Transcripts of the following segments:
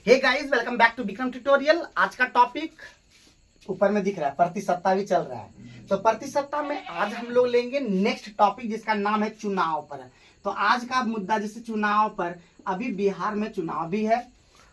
Hey guys, welcome back to Vikram tutorial. आज का topic ऊपर में दिख रहा है, प्रतिशतता भी चल रहा है। तो प्रतिशतता में आज हम लोग लेंगे नेक्स्ट टॉपिक, जिसका नाम है चुनाव पर। तो आज का मुद्दा जैसे चुनाव पर, अभी बिहार में चुनाव भी है,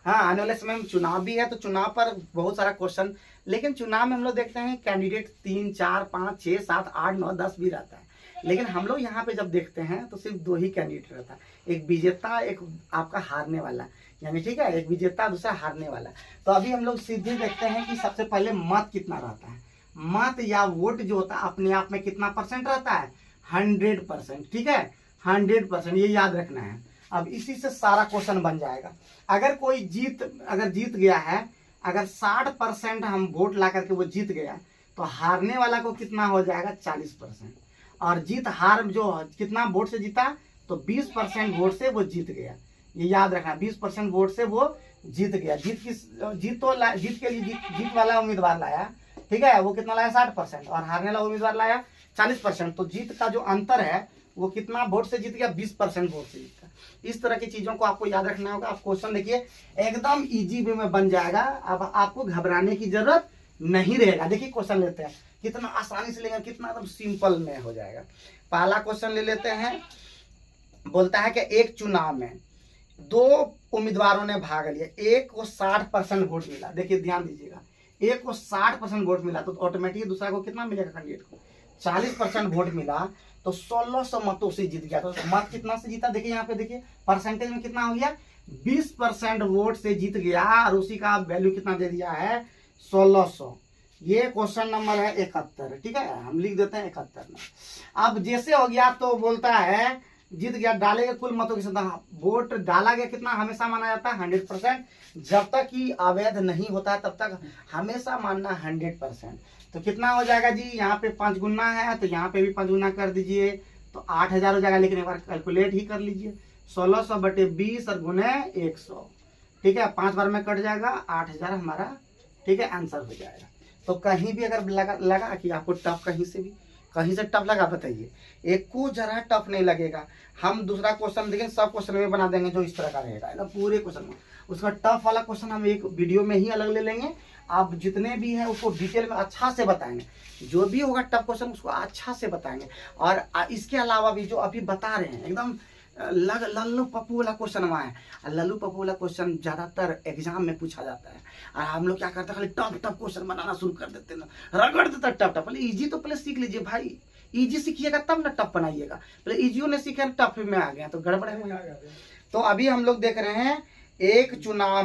हाँ आने वाले समय में चुनाव भी है। तो चुनाव पर बहुत सारा क्वेश्चन, लेकिन चुनाव में हम लोग देखते हैं कैंडिडेट 3, 4, 5, 6, 7, 8, 9, 10 भी रहता है। लेकिन हम लोग यहाँ पे जब देखते हैं तो सिर्फ 2 ही कैंडिडेट रहता है, एक विजेता, एक आपका हारने वाला, यानी ठीक है, एक विजेता दूसरा हारने वाला। तो अभी हम लोग सीधे देखते हैं कि सबसे पहले मत कितना रहता है। मत या वोट जो होता है अपने आप में कितना परसेंट रहता है, 100%। ठीक है, 100%, ये याद रखना है। अब इसी से सारा क्वेश्चन बन जाएगा। अगर कोई जीत गया है, अगर 60% हम वोट ला करके वो जीत गया, तो हारने वाला को कितना हो जाएगा, 40%। और जीत हार जो कितना वोट से जीता, तो 20% वोट से वो जीत गया। ये याद रखना, 20% वोट से वो जीत गया। जीत वाला उम्मीदवार लाया, ठीक है, वो कितना लाया, 60%, और हारने वाला उम्मीदवार लाया 40%। तो जीत का जो अंतर है वो कितना वोट से जीत गया, 20% वोट से जीता। इस तरह की चीजों को आपको याद रखना होगा। आप क्वेश्चन देखिए, एकदम इजी वे में बन जाएगा। अब आपको घबराने की जरूरत नहीं रहेगा। देखिए क्वेश्चन लेते हैं, कितना आसानी से लेंगे, कितना एकदम सिंपल में हो जाएगा। पहला क्वेश्चन ले लेते हैं। बोलता है कि एक चुनाव में 2 उम्मीदवारों ने भाग लिया, एक को 60% वोट मिला। देखिए ध्यान दीजिएगा, एक को 60% वोट मिला, तो ऑटोमेटिक दूसरा को कितना मिलेगा, कैंडिडेट को 40% वोट मिला, तो 1600 मतों से जीत गया। तो मत कितना से जीता, देखिए यहाँ पे देखिए परसेंटेज में कितना हो गया, 20% वोट से जीत गया, और उसी का वैल्यू कितना दे दिया है, 1600। ये क्वेश्चन नंबर है 71। ठीक है, हम लिख देते हैं 71 में। अब जैसे हो गया तो बोलता है जीत गया, डालेगा कुल मतों की संख्या। वोट डाला गया कितना, हमेशा माना जाता है 100%। जब तक कि अवैध नहीं होता है तब तक हमेशा मानना 100%। तो कितना हो जाएगा जी, यहाँ पे 5 गुना है, तो यहाँ पे भी 5 गुना कर दीजिए, तो 8000 हो जाएगा। लेकिन एक बार कैलकुलेट ही कर लीजिए, 1600/20 और गुने 100। ठीक है, 5 बार में कट जाएगा, 8000 हमारा, ठीक है, आंसर हो जाएगा। तो कहीं भी अगर लगा कि आपको टफ कहीं से टफ लगा, बताइए, एक को जरा टफ नहीं लगेगा। हम दूसरा क्वेश्चन देखें, सब क्वेश्चन में बना देंगे जो इस तरह का रहेगा ना, पूरे क्वेश्चन में। उसका टफ वाला क्वेश्चन हम एक वीडियो में ही अलग ले लेंगे। आप जितने भी हैं उसको डिटेल में अच्छा से बताएंगे। जो भी होगा टफ क्वेश्चन उसको अच्छा से बताएंगे। और इसके अलावा भी जो अभी बता रहे हैं, एकदम लल्लू पप्पू वाला क्वेश्चन वहाँ है। लल्लू पप्पू वाला क्वेश्चन ज्यादातर एग्जाम में पूछा जाता है, और हम लोग क्या करते हैं, खाली टफ क्वेश्चन बनाना शुरू कर देते हैं, रगड़ देता है टफ। पहले इजी तो पहले सीख लीजिए भाई, इजी सीखिएगा तब ना टफ बनाइएगा। पहले इजियो ने सीखे, टफ में आ गया तो गड़बड़ है। तो अभी हम लोग देख रहे हैं, एक चुनाव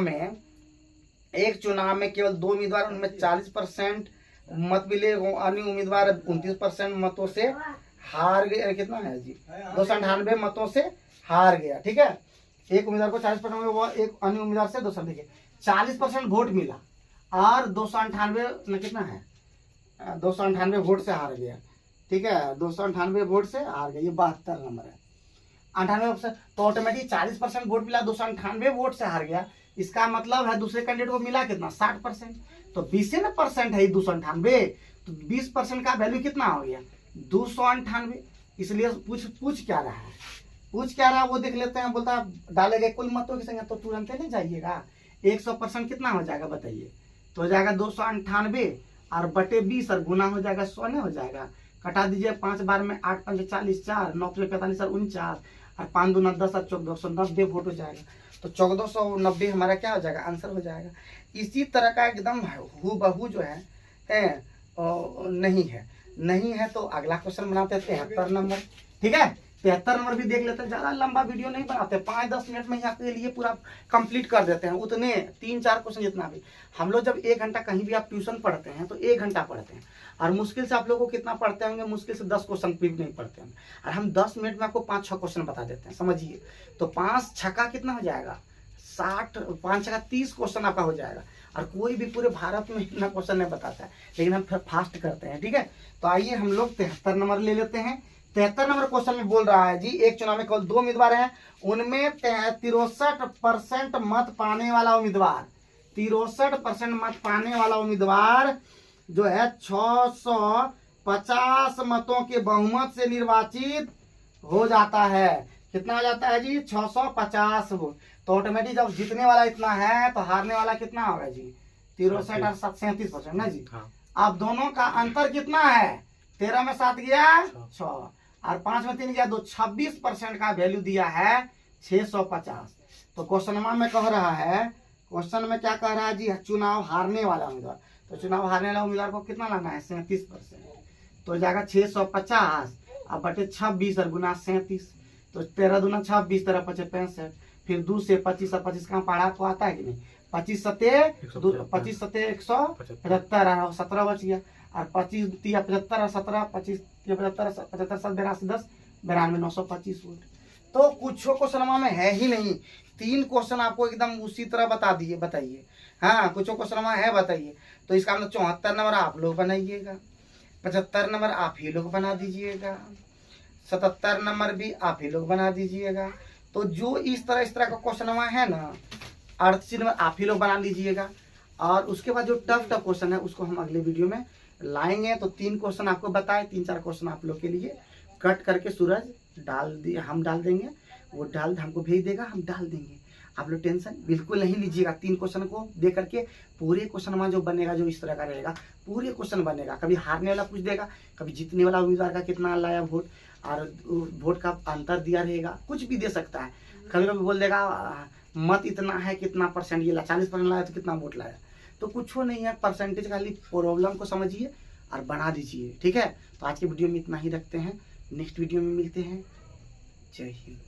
में केवल 2 उम्मीदवार, उनमें 40% मत मिले, अन्य उम्मीदवार 29% मतों से हार गया। कितना है जी, 298 मतों से हार गया। ठीक है, एक उम्मीदवार को 40% में, वो एक अन्य उम्मीदवार से दूसरा, देखिए 40% वोट मिला और 298 कितना है, 298 वोट से हार गया। ठीक है, 298 वोट से हार गया, ये 72 नंबर है। 98%, तो ऑटोमेटिक 40% वोट मिला, 298 वोट से हार गया। इसका मतलब है दूसरे कैंडिडेट को मिला कितना, 60%। तो 20% है 298, तो 20% का वैल्यू कितना हो गया, 298। इसलिए पूछ क्या रहा है वो देख लेते हैं। बोलता है डाले गए कुल मतों की संख्या, तो तुरंत नहीं जाइएगा, 100% कितना हो जाएगा बताइए, तो हो जाएगा 298 और बटे 20 और गुना हो जाएगा 100 नहीं हो जाएगा। कटा दीजिए 5 बार में, 8 5 40, 4 9 45 और 49, और 5 दूना 10 और 1490 वोट हो जाएगा। तो 1490 हमारा क्या हो जाएगा, आंसर हो जाएगा। इसी तरह का एकदम हूबहू जो है नहीं है। तो अगला क्वेश्चन बनाते हैं 73 नंबर। ठीक है, 73 नंबर भी देख लेते हैं। ज्यादा लंबा वीडियो नहीं बनाते, 5-10 मिनट में ही आपके लिए पूरा कंप्लीट कर देते हैं। उतने 3-4 क्वेश्चन जितना भी। हम लोग जब 1 घंटा कहीं भी आप ट्यूशन पढ़ते हैं तो 1 घंटा पढ़ते हैं, और मुश्किल से आप लोगों को कितना पढ़ते होंगे, मुश्किल से 10 क्वेश्चन भी नहीं पढ़ते हैं, और हम 10 मिनट में आपको 5-6 क्वेश्चन बता देते हैं, समझिए। तो 5 छक्का कितना हो जाएगा, 60, 5 छक्का 30 क्वेश्चन आपका हो जाएगा। और कोई भी पूरे भारत में इतना क्वेश्चन नहीं बताता है, लेकिन हम फास्ट करते हैं। ठीक है, तो आइए हम लोग 73 नंबर ले लेते हैं। 73 नंबर क्वेश्चन में बोल रहा है जी, एक चुनाव में केवल 2 उम्मीदवार हैं, उनमें 63% मत पाने वाला उम्मीदवार, 63% मत पाने वाला उम्मीदवार जो है 650 मतों के बहुमत से निर्वाचित हो जाता है। कितना हो जाता है जी 650 वोट। तो ऑटोमेटिक जब जीतने वाला इतना है तो हारने वाला कितना होगा जी 63 और 37% ना जी। अब दोनों का अंतर कितना है 13 में 7 गया 6 और 5 में 3 गया 2, 26% का वैल्यू दिया है 650। तो क्वेश्चन में कह रहा है, क्वेश्चन में क्या कह रहा है जी चुनाव हारने वाला उम्मीदवार। तो चुनाव हारने वाला उम्मीदवार को कितना लाना है 37%। तो जाएगा 650 अब बटे 26 और गुना 37। तो 13 दूना 26 13 पचे 65। फिर 2 से 25 और 25 कहाँ पढ़ा को आता है कि नहीं 25 सत्ते 175 और 17 बच गया। और 25 तिया 75 और 17 25 तिया 75 75 7 82 10 92 925 वोट। तो कुछ क्वेश्चन में है ही नहीं, 3 क्वेश्चन आपको एकदम उसी तरह बता दिए, बताइए। हाँ कुछ क्वेश्चन में है बताइए। तो इसका मतलब 74 नंबर आप लोग बनाइएगा, 75 नंबर आप ही लोग बना दीजिएगा, 77 नंबर भी आप ही लोग बना दीजिएगा। तो जो इस तरह का क्वेश्चन है ना 38 नंबर आप ही लोग बना लीजिएगा। और उसके बाद जो टफ क्वेश्चन है उसको हम अगले वीडियो में लाएंगे। तो 3 क्वेश्चन आपको बताए, 3-4 क्वेश्चन आप लोग के लिए कट करके सूरज हम डाल देंगे, वो हमको भेज देगा, हम डाल देंगे। आप लोग टेंशन बिल्कुल नहीं लीजिएगा। 3 क्वेश्चन को दे करके पूरे क्वेश्चन में जो बनेगा जो इस तरह का रहेगा पूरे क्वेश्चन बनेगा। कभी हारने वाला पूछ देगा, कभी जीतने वाला उम्मीदवार का कितना लाया वोट और वोट का अंतर दिया रहेगा, कुछ भी दे सकता है। कभी कभी बोल देगा मत इतना है कितना परसेंट ये 40% लाया तो कितना वोट लाया। तो कुछ नहीं है, परसेंटेज खाली प्रॉब्लम को समझिए और बना दीजिए। ठीक है, तो आज के वीडियो में इतना ही रखते हैं, नेक्स्ट वीडियो में मिलते हैं। जय हिंद।